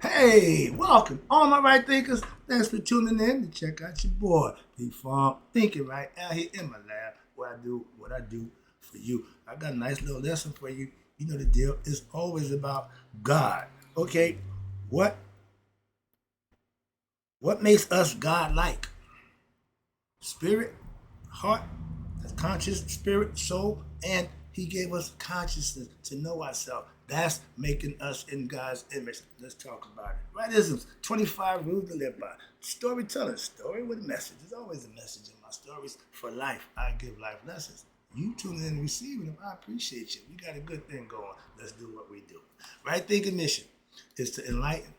Hey, welcome, all my right thinkers. Thanks for tuning in to check out your boy, P-Farm Thinking Right out here in my lab where I do what I do for you. I got a nice little lesson for you. You know the deal. It's always about God. Okay, what what makes us God-like? Spirit, heart, conscious, spirit, soul, and he gave us consciousness to know ourselves. That's making us in God's image. Let's talk about it. Rightisms, 25 rules to live by. Storytelling, story with a message. There's always a message in my stories. For life, I give life lessons. You tune in and receiving them. I appreciate you. We got a good thing going. Let's do what we do. Right thinking mission is to enlighten,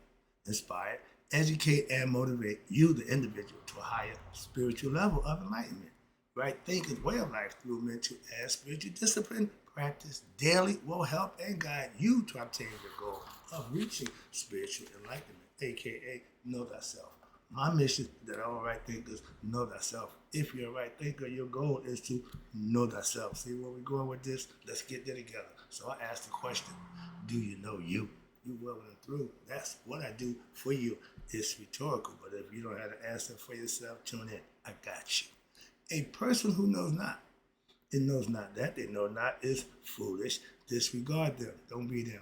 inspire, educate, and motivate you, the individual, to a higher spiritual level of enlightenment. Right thinking way of life through mental and spiritual discipline practice daily will help and guide you to obtain the goal of reaching spiritual enlightenment, aka know thyself. My mission is that all right thinkers know thyself. If you're a right thinker, your goal is to know thyself. See where we're going with this? Let's get there together. So I asked the question, do you know you? You well and through. That's what I do for you. It's rhetorical, but if you don't have an answer for yourself, tune in. I got you. A person who knows not, and knows not that they know not, is foolish. Disregard them. Don't be them.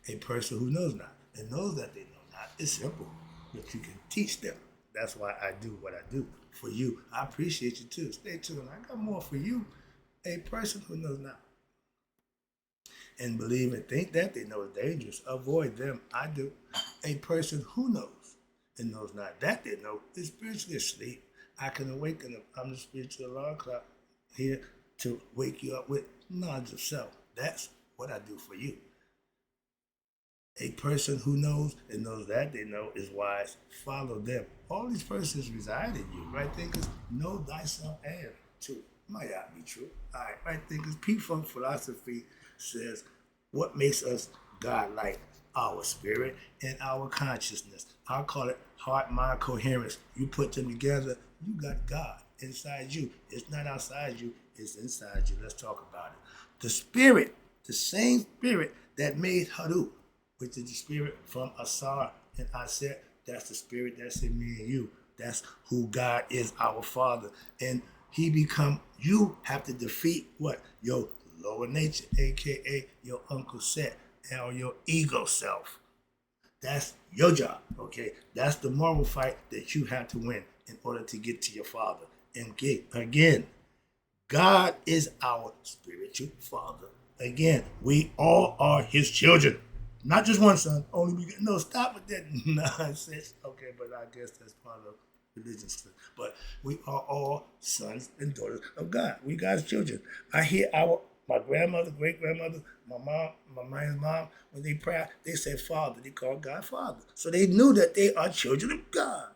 A person who knows not and knows that they know not is simple, but you can teach them. That's why I do what I do for you. I appreciate you too. Stay tuned. I got more for you. A person who knows not and believe and think that they know is dangerous. Avoid them. I do. A person who knows and knows not that they know is spiritually asleep. I can awaken them. I'm the spiritual alarm clock here to wake you up with knowledge of self. That's what I do for you. A person who knows and knows that they know is wise. Follow them. All these persons reside in you. Right thinkers, know thyself and too. Might not be true. All right, right thinkers. P-Funk philosophy says what makes us God-like? Our spirit and our consciousness. I'll call it heart-mind coherence. You put them together, you got God inside you. It's not outside you, it's inside you. Let's talk about it. The spirit, the same spirit that made Haru, which is the spirit from Asar and Aset, that's the spirit that's in me and you. That's who God is, our Father. And he become, you have to defeat what? Your lower nature, aka your Uncle Set, or your ego self. That's your job, okay? That's the moral fight that you have to win in order to get to your Father. And again, God is our spiritual Father. Again, we all are his children. Not just one son, only we get, no, stop with that nonsense. Okay, but I guess that's part of religion stuff. But we are all sons and daughters of God. We God's children. I hear my grandmother, great grandmother, my mom, my mom's mom, when they pray, they say Father. They call God Father. So they knew that they are children of God.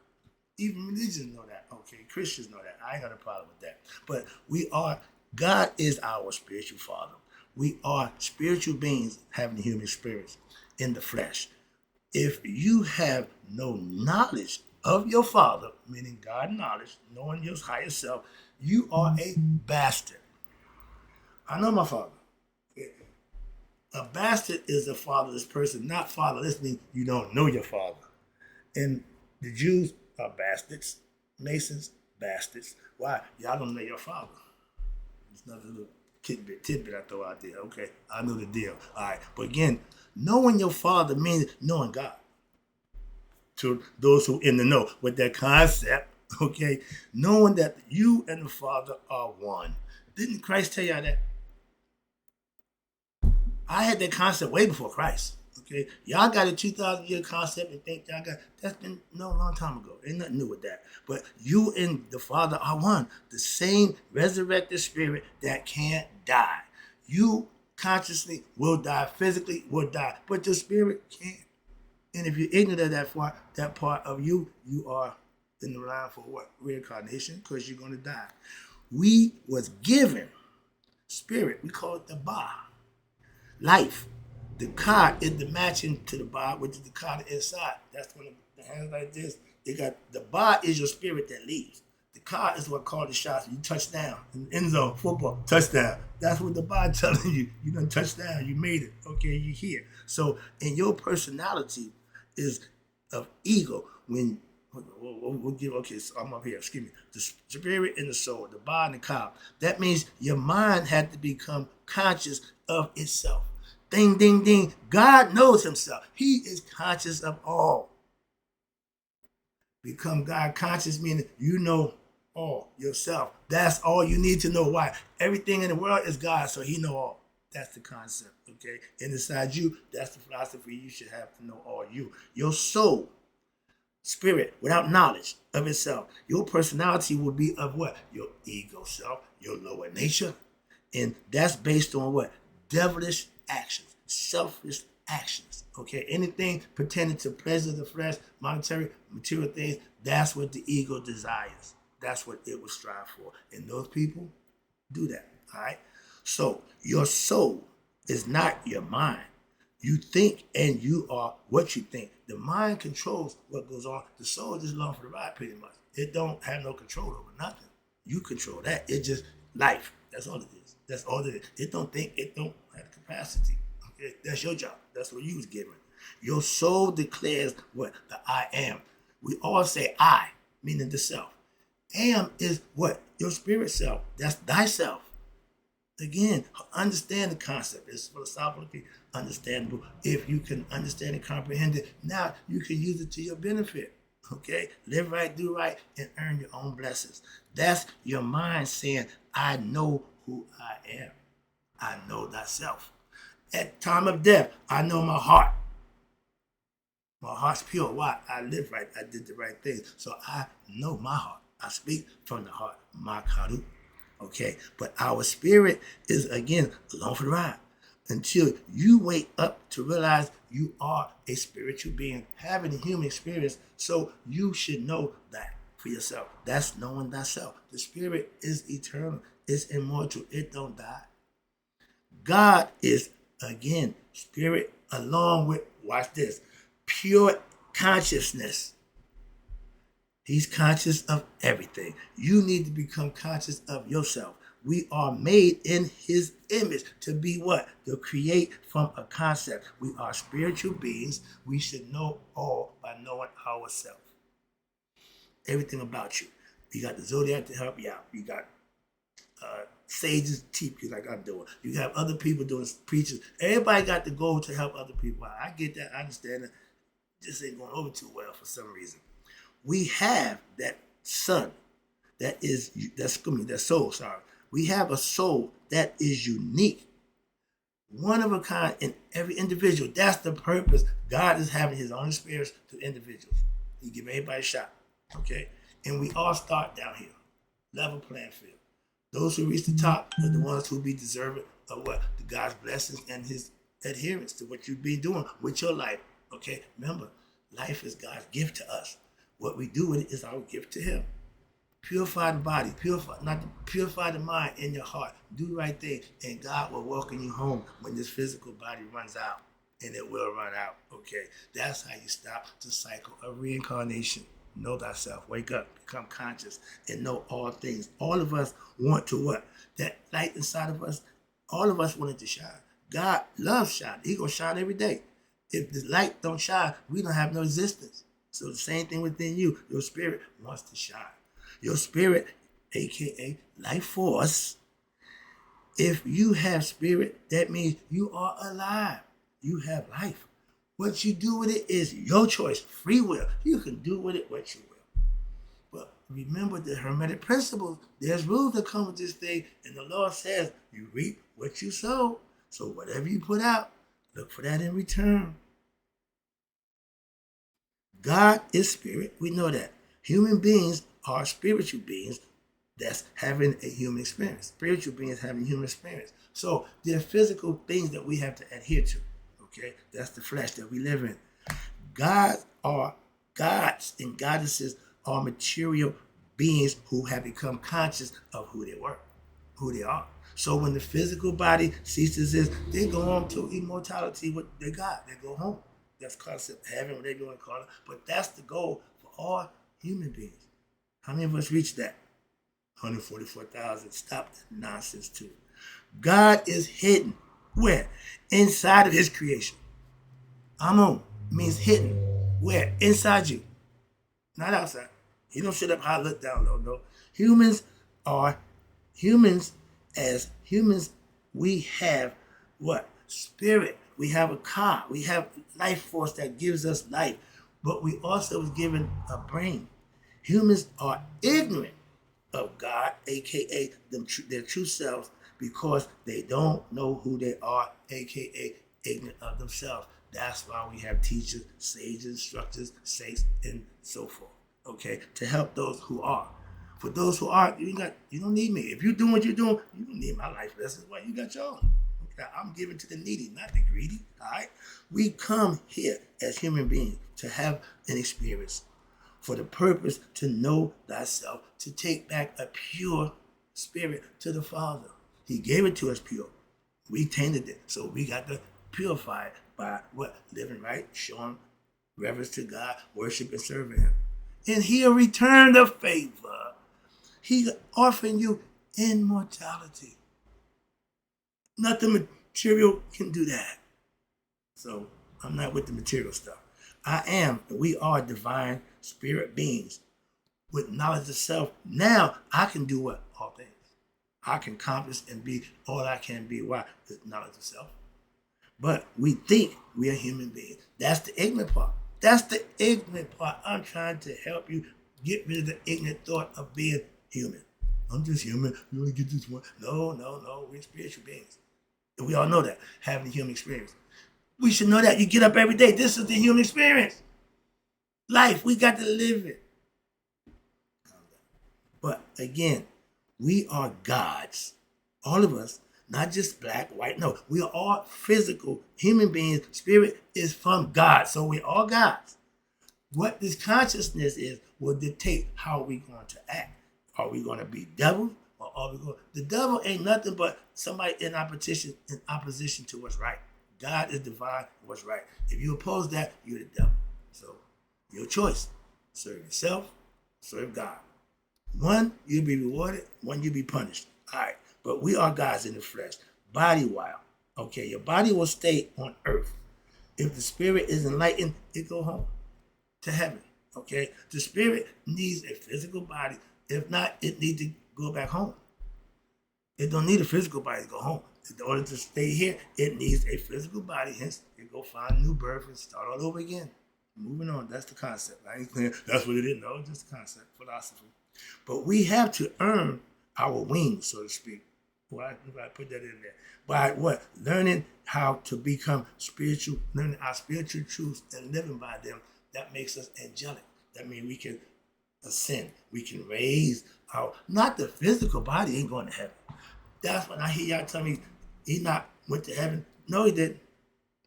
Even religions know that. Okay, Christians know that. I ain't got a problem with that. But we are, God is our spiritual Father. We are spiritual beings having human spirits in the flesh. If you have no knowledge of your Father, meaning God knowledge, knowing your higher self, you are a bastard. I know my father. A bastard is a fatherless person, not fatherless means you don't know your father. And the Jews are bastards, Masons, bastards. Why? Y'all don't know your father. It's another little tidbit I throw out there. Okay, I know the deal. All right, but again, knowing your father means knowing God. To those who in the know with that concept, okay, knowing that you and the Father are one. Didn't Christ tell y'all that? I had that concept way before Christ. Okay, y'all got a 2,000-year concept and think y'all got that's been no long time ago. Ain't nothing new with that. But you and the Father are one. The same resurrected spirit that can't die. You consciously will die, physically will die, but your spirit can't. And if you're ignorant of that part of you, you are in the line for what? Reincarnation, because you're going to die. We was given spirit. We call it the Ba. Life. The Ka is the matching to the Ba, which is the Ka inside. That's when the hands like this. They got the Ba is your spirit that leaves. The Ka is what called the shots. You touch down. In the end zone, football, touchdown. That's what the Ba telling you. You done touched down. You made it. Okay, you're here. So in your personality, is of ego. When we'll give, okay, so I'm up here, excuse me, the spirit and the soul, the body and the cow. That means your mind had to become conscious of itself. Ding, ding, ding. God knows himself. He is conscious of all. Become God conscious, meaning you know all yourself. That's all you need to know. Why? Everything in the world is God, so he know all. That's the concept, okay? And inside you, that's the philosophy you should have to know all you. Your soul, spirit, without knowledge of itself, your personality will be of what? Your ego self, your lower nature. And that's based on what? Devilish actions, selfish actions, okay? Anything pertaining to pleasure of the flesh, monetary, material things, that's what the ego desires. That's what it will strive for. And those people do that, all right? So your soul is not your mind. You think and you are what you think. The mind controls what goes on. The soul is just along for the ride pretty much. It don't have no control over nothing. You control that. It's just life. That's all it is. That's all it is. It don't think. It don't have the capacity. Okay? That's your job. That's what you was given. Your soul declares what? The I am. We all say I, meaning the self. Am is what? Your spirit self. That's thyself. Again, understand the concept. It's philosophically understandable. If you can understand and comprehend it, now you can use it to your benefit. Okay? Live right, do right, and earn your own blessings. That's your mind saying, I know who I am. I know thyself. At time of death, I know my heart. My heart's pure. Why? I live right. I did the right things. So I know my heart. I speak from the heart. My karu. Okay, but our spirit is, again, along for the ride until you wake up to realize you are a spiritual being having a human experience. So you should know that for yourself. That's knowing thyself. The spirit is eternal. It's immortal. It don't die. God is, again, spirit along with, watch this, pure consciousness. He's conscious of everything. You need to become conscious of yourself. We are made in his image to be what? To create from a concept. We are spiritual beings. We should know all by knowing ourselves. Everything about you. You got the zodiac to help you out. You got sages to teach you like I'm doing. You have other people doing preachers. Everybody got the goal to help other people out. I get that. I understand that. This ain't going over too well for some reason. We have that son, that soul, sorry. We have a soul that is unique, one of a kind in every individual. That's the purpose. God is having his own experience to individuals. He give everybody a shot, okay? And we all start down here, level playing field. Those who reach the top are the ones who be deserving of what? The God's blessings and his adherence to what you've been doing with your life, okay? Remember, life is God's gift to us. What we do with it is our gift to him. Purify the body, purify the mind in your heart. Do the right thing, and God will welcome you home when this physical body runs out, and it will run out, okay? That's how you stop the cycle of reincarnation. Know thyself, wake up, become conscious, and know all things. All of us want to what? That light inside of us, all of us want it to shine. God loves shine. He gonna shine every day. If the light don't shine, we don't have no existence. So the same thing within you. Your spirit wants to shine. Your spirit, aka life force, if you have spirit, that means you are alive. You have life. What you do with it is your choice, free will. You can do with it what you will. But remember the Hermetic principles. There's rules that come with this thing, and the Lord says you reap what you sow. So whatever you put out, look for that in return. God is spirit. We know that. Human beings are spiritual beings that's having a human experience. Spiritual beings having human experience. So there are physical things that we have to adhere to. Okay? That's the flesh that we live in. Gods and goddesses are material beings who have become conscious of who they are. So when the physical body ceases this, they go on to immortality with their God. They go home. That's concept heaven, whatever you want to call it. But that's the goal for all human beings. How many of us reach that? 144,000. Stop that nonsense too. God is hidden. Where? Inside of his creation. Amun means hidden. Where? Inside you. Not outside. He don't sit up high, look down low. No. Humans are humans. As humans, we have what? Spirit. We have a car. We have life force that gives us life. But we also was given a brain. Humans are ignorant of God, aka their true selves, because they don't know who they are, aka ignorant of themselves. That's why we have teachers, sages, instructors, saints, and so forth. Okay, to help those who are. For those who aren't, you don't need me. If you're doing what you're doing, you don't need my life lessons. Why you got your own? Okay, I'm giving to the needy, not the greedy. All right, we come here as human beings to have an experience for the purpose to know thyself, to take back a pure spirit to the Father. He gave it to us pure. We tainted it, so we got to purify it by what? Living right, showing reverence to God, worship and serving Him. And He'll return the favor. He's offering you immortality. Nothing material can do that. So I'm not with the material stuff. I am, and we are divine spirit beings with knowledge of self. Now I can do what? All things. I can accomplish and be all I can be. Why? With knowledge of self. But we think we are human beings. That's the ignorant part. That's the ignorant part. I'm trying to help you get rid of the ignorant thought of being human. I'm just human. You only get this one. No. We're spiritual beings. And we all know that, having the human experience. We should know that. You get up every day. This is the human experience. Life, we got to live it. But again, we are gods. All of us, not just black, white. No, we are all physical human beings. Spirit is from God. So we're all gods. What this consciousness is will dictate how we're going to act. Are we going to be devils? Or are we going? The devil ain't nothing but somebody in opposition to what's right. God is divine, what's right. If you oppose that, you're the devil. So your choice. Serve yourself, serve God. One, you'll be rewarded. One, you'll be punished. All right. But we are gods in the flesh. Body-wise. Okay, your body will stay on earth. If the spirit is enlightened, it go home to heaven. Okay? The spirit needs a physical body. If not, it needs to go back home. It don't need a physical body to go home. In order to stay here, it needs a physical body. Hence, it go find a new birth and start all over again. Moving on. That's the concept. I ain't saying that's what it is. No, it's just the concept, philosophy. But we have to earn our wings, so to speak. Why I put that in there? By what? Learning how to become spiritual, learning our spiritual truths and living by them. That makes us angelic. That means we can ascend. We can raise our, not the physical body ain't going to heaven. That's when I hear y'all tell me Enoch went to heaven. No, he didn't.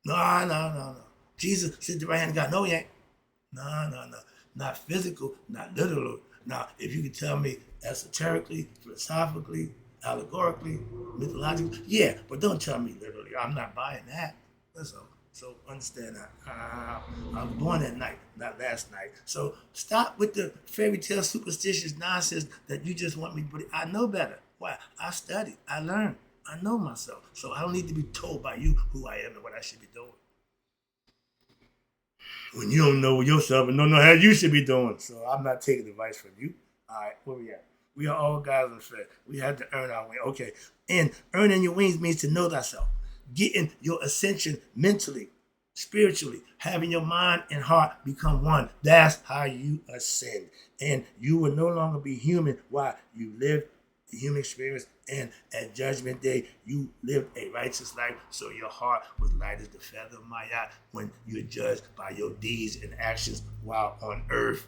No. Jesus sit the right hand of God. No, he ain't. No. Not physical, not literal. Now, if you could tell me esoterically, philosophically, allegorically, mythologically, yeah, but don't tell me literally. I'm not buying that. That's all. So understand that. I was born that night, not last night. So stop with the fairy tale superstitious nonsense that you just want me to believe. I know better. Why? I studied. I learned. I know myself. So I don't need to be told by you who I am and what I should be doing. When you don't know yourself and don't know how you should be doing. So I'm not taking advice from you. All right, where we at? We are all guys in fact. We have to earn our way. Okay. And earning your wings means to know thyself. Getting your ascension mentally, spiritually, having your mind and heart become one. That's how you ascend. And you will no longer be human while you live the human experience. And at Judgment Day, you lived a righteous life, so your heart was light as the feather of Ma'at when you're judged by your deeds and actions while on earth.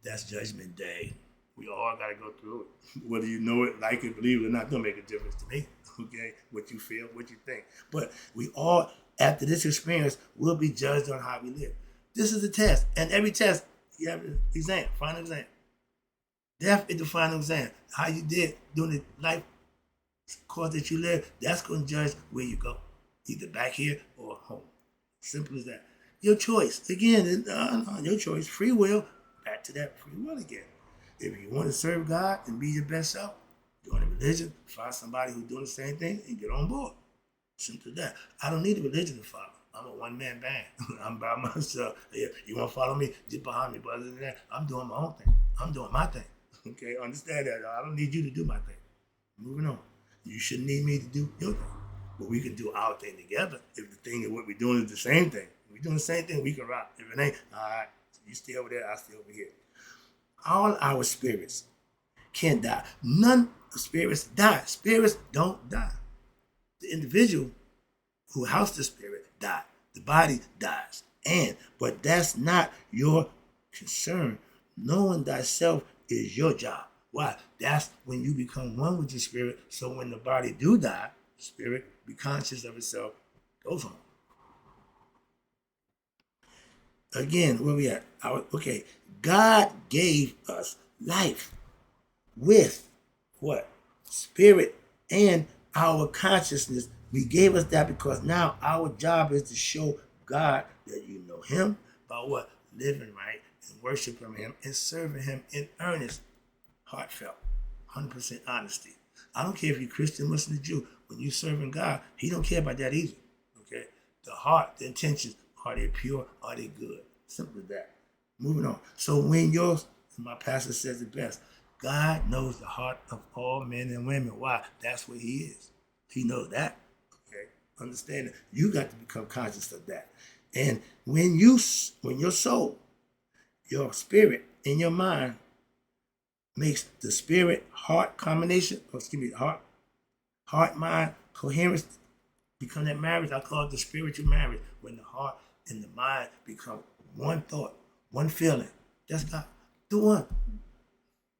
That's Judgment Day. We all got to go through it. Whether you know it, like it, believe it or not, don't make a difference to me. Okay? What you feel, what you think. But we all, after this experience, will be judged on how we live. This is a test. And every test, you have an exam, final exam. Death is the final exam. How you did during the life course that you live, that's going to judge where you go. Either back here or home. Simple as that. Your choice. Again, your choice. Free will. Back to that free will again. If you want to serve God and be your best self, join a religion, find somebody who's doing the same thing, and get on board. Simple as that. I don't need a religion to follow. I'm a one-man band. I'm by myself. Yeah, you want to follow me? Get behind me. But other than that, I'm doing my own thing. I'm doing my thing. Okay, understand that. I don't need you to do my thing. Moving on. You shouldn't need me to do your thing. But we can do our thing together. If the thing of what we're doing is the same thing. If we're doing the same thing, we can rock. If it ain't, all right, you stay over there, I stay over here. All our spirits can die. None of spirits die. Spirits don't die. The individual who housed the spirit died. The body dies. But that's not your concern. Knowing thyself is your job. Why? That's when you become one with the spirit. So when the body do die, the spirit be conscious of itself, goes home. Again, where we at? Okay, God gave us life with what? Spirit and our consciousness. He gave us that because now our job is to show God that you know him by what? Living right and worshiping him and serving him in earnest, heartfelt, 100% honesty. I don't care if you're Christian, Muslim, Jew. When you're serving God, he don't care about that either. Okay? The heart, the intentions, are they pure? Are they good? Simple as that. Moving on. So when my pastor says it best, God knows the heart of all men and women. Why? That's what he is. He knows that. Okay? Understand it. You got to become conscious of that. And when your soul, your spirit, and your mind makes the spirit-heart combination, heart, mind, coherence, become that marriage. I call it the spiritual marriage. When the heart and the mind become one thought, one feeling. That's God. The one.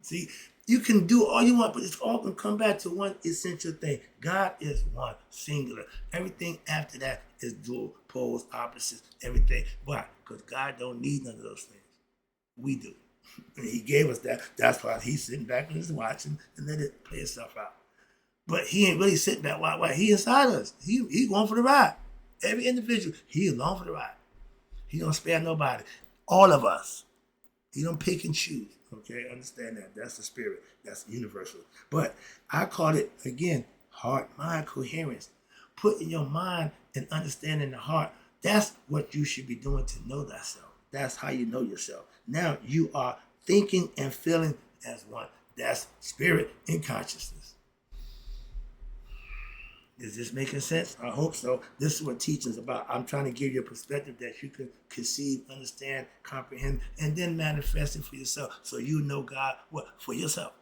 See, you can do all you want, but it's all going to come back to one essential thing. God is one, singular. Everything after that is dual, poles, opposites, everything. Why? Because God don't need none of those things. We do. And he gave us that. That's why he's sitting back and he's watching and let it play itself out. But he ain't really sitting back. Why? He inside us. He going for the ride. Every individual, he is along for the ride. He don't spare nobody. All of us. He don't pick and choose. Okay, understand that. That's the spirit. That's universal. But I call it, again, heart-mind coherence. Putting your mind and understanding the heart. That's what you should be doing to know thyself. That's how you know yourself. Now you are thinking and feeling as one. That's spirit and consciousness. Is this making sense? I hope so. This is what teaching is about. I'm trying to give you a perspective that you can conceive, understand, comprehend, and then manifest it for yourself. So you know God, what? For yourself.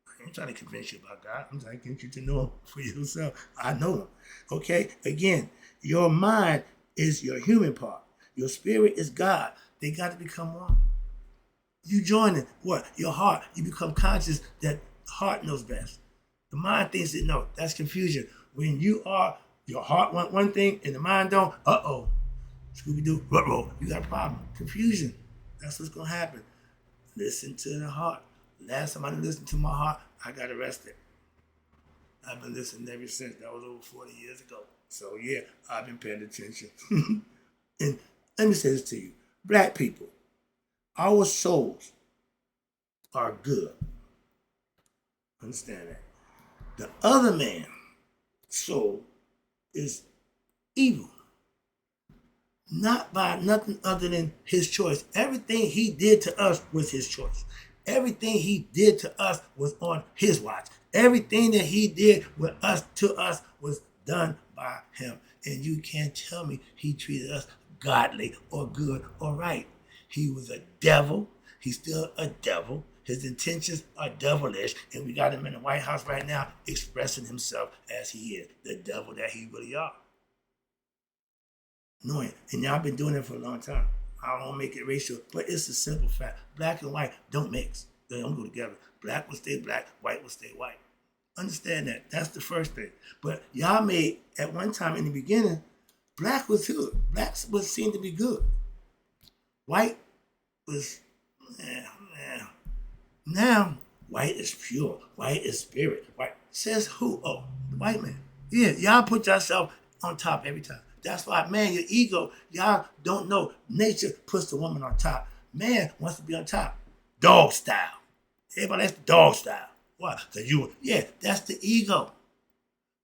I ain't trying to convince you about God. I'm trying to get you to know him for yourself. I know him. Okay? Again, your mind is your human part. Your spirit is God. They got to become one. You join it. What? Your heart. You become conscious that the heart knows best. The mind thinks it knows. That's confusion. When your heart want one thing and the mind don't, Scooby-Doo, ruh-roh, you got a problem. Confusion. That's what's going to happen. Listen to the heart. Last time I listened to my heart, I got arrested. I've been listening ever since. That was over 40 years ago. So yeah, I've been paying attention. And let me say this to you. Black people, our souls are good. Understand that. The other man's soul is evil. Not by nothing other than his choice. Everything he did to us was his choice. Everything he did to us was on his watch. Everything that he did with us to us was done by him. And you can't tell me he treated us godly or good or right. He was a devil. He's still a devil. His intentions are devilish, and we got him in the White House right now expressing himself as he is, the devil that he really are. Knowing, and y'all been doing it for a long time. I don't make it racial, but it's a simple fact. Black and white don't mix. They don't go together. Black will stay black, white will stay white. Understand that. That's the first thing. But y'all made, at one time in the beginning, black was good. Black was seen to be good. White was, Now, white is pure. White is spirit. White says who? Oh, the white man. Yeah, y'all put yourself on top every time. That's why, man, your ego, y'all don't know. Nature puts the woman on top. Man wants to be on top. Dog style. Everybody, that's the dog style. Why? So that's the ego.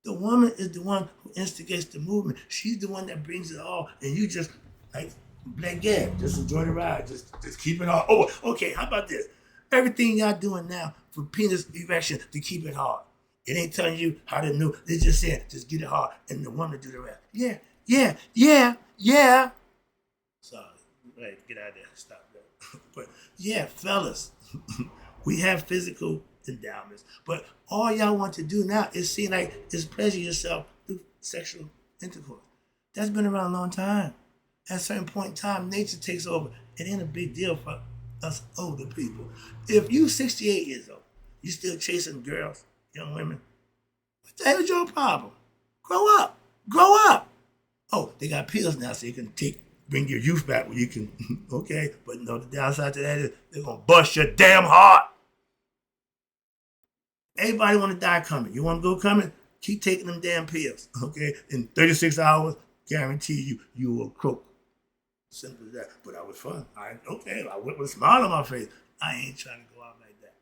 The woman is the one who instigates the movement. She's the one that brings it all, and you just like Black Gab, just enjoy the ride, just keep it hard. Oh, okay. How about this? Everything y'all doing now for penis erection to keep it hard. It ain't telling you how to know. It's just saying, just get it hard, and the woman do the rest. Yeah. Sorry, right, get out of there. Stop that. But yeah, fellas, we have physical endowments, but all y'all want to do now is seem like is pleasure yourself through sexual intercourse. That's been around a long time. At a certain point in time, nature takes over. It ain't a big deal for us older people. If you 68 years old, you still chasing girls, young women, what the hell is your problem? Grow up. Oh, they got pills now so you can bring your youth back where you can, okay? But no, the downside to that is they're going to bust your damn heart. Everybody want to die coming. You want to go coming? Keep taking them damn pills, okay? In 36 hours, guarantee you will croak. Simple as that. But I was fun. I went with a smile on my face. I ain't trying to go out like that.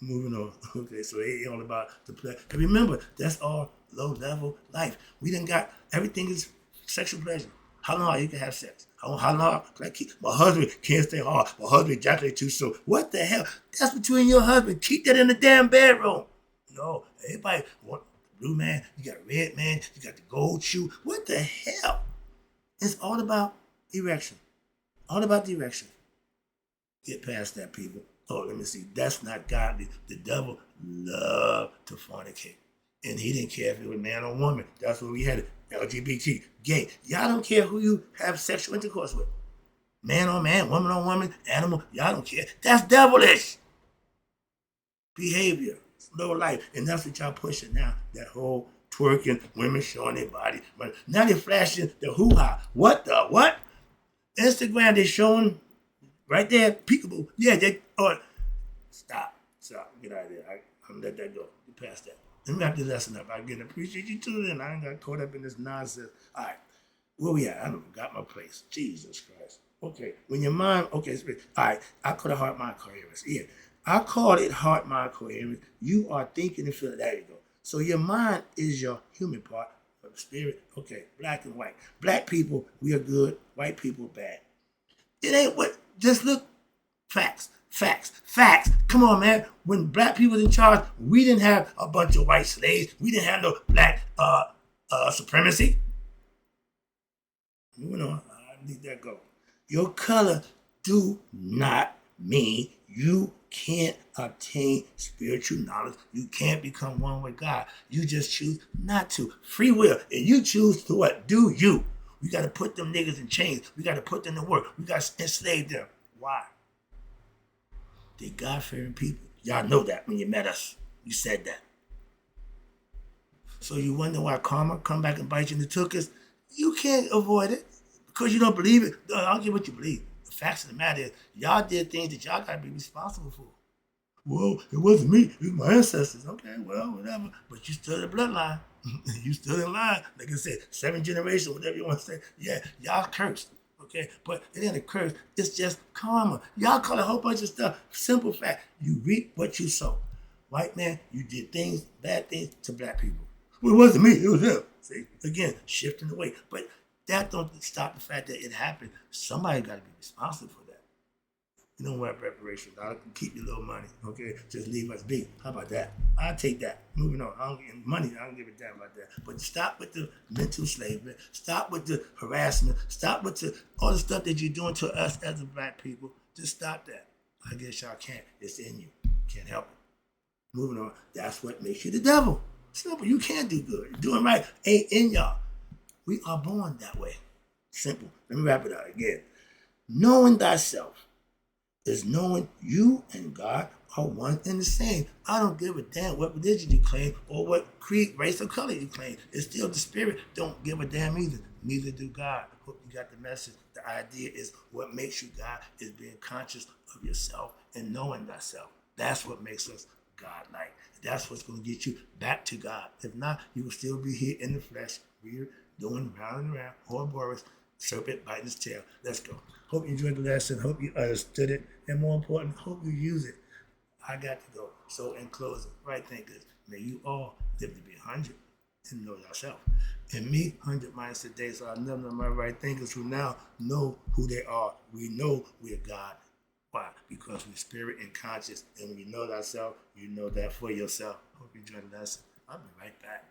Moving on. Okay, so it ain't all about the play. And remember, that's all low-level life. We done got, everything is sexual pleasure. How long you can have sex? How long? Like, my husband can't stay hard. My husband ejaculates too soon. What the hell? That's between your husband. Keep that in the damn bedroom. No, everybody want the blue man. You got red man. You got the gold shoe. What the hell? It's all about erection. All about the erection. Get past that, people. Oh, let me see. That's not godly. The devil loved to fornicate. And he didn't care if it was man or woman. That's what we had it. LGBT, gay. Y'all don't care who you have sexual intercourse with. Man on man, woman on woman, animal. Y'all don't care. That's devilish behavior. It's low life. And that's what y'all pushing now. That whole twerking, women showing their body. But now they're flashing the hoo-ha. What the what? Instagram, they're showing right there, peekaboo. Yeah, stop. Get out of there. I'm let that go. Get past that. Let me wrap this lesson up. I again appreciate you tuning in. I ain't got caught up in this nonsense. All right. Where we at? I got my place. Jesus Christ. Okay. When your mind, okay. All right. I call it heart-mind coherence. Yeah. I call it heart-mind coherence. You are thinking and feeling. There you go. So your mind is your human part of the spirit. Okay. Black and white. Black people, we are good. White people, bad. It ain't what. Just look. Facts. Come on, man. When black people was in charge, we didn't have a bunch of white slaves. We didn't have no black supremacy. Moving on. I need that go. Your color do not mean you can't obtain spiritual knowledge. You can't become one with God. You just choose not to. Free will. And you choose to what? Do you. We got to put them niggas in chains. We got to put them to work. We got to enslave them. Why? They're God-fearing people. Y'all know that when you met us. You said that. So you wonder why karma come back and bite you in the tuchus? You can't avoid it because you don't believe it. I don't care what you believe. The facts of the matter is y'all did things that y'all got to be responsible for. Well, it wasn't me. It was my ancestors. Okay, well, whatever. But you stood the bloodline. You stood in line. Like I said, 7 generations, whatever you want to say. Yeah, y'all cursed. Okay, but it ain't a curse. It's just karma. Y'all call a whole bunch of stuff. Simple fact. You reap what you sow. White man, you did things, bad things to black people. Well, it wasn't me. It was him. See, again, shifting the weight. But that don't stop the fact that it happened. Somebody got to be responsible for that. You don't want reparations. I'll keep your little money. Okay, just leave us be. How about that? I'll take that. Moving on. I don't get money. I don't give a damn about that. But stop with the mental slavery. Stop with the harassment. Stop with all the stuff that you're doing to us as a black people. Just stop that. I guess y'all can't. It's in you. Can't help it. Moving on. That's what makes you the devil. Simple. You can't do good. Doing right ain't in y'all. We are born that way. Simple. Let me wrap it up again. Knowing thyself is knowing you and God are one and the same. I don't give a damn what religion you claim or what creed, race, or color you claim. It's still the spirit. Don't give a damn either. Neither do God. Hope you got the message. The idea is what makes you God is being conscious of yourself and knowing thyself. That's what makes us God-like. That's what's going to get you back to God. If not, you will still be here in the flesh, weird, doing round and round, Ouroboros, serpent biting his tail. Let's go. Hope you enjoyed the lesson. Hope you understood it. And more important, hope you use it. I got to go. So in closing, right thinkers, may you all live to be 100 and know thyself. And me, 100 minds today, so I none of my right thinkers who now know who they are. We know we're God. Why? Because we're spirit and conscious. And when you know thyself, you know that for yourself. Hope you enjoyed the lesson. I'll be right back.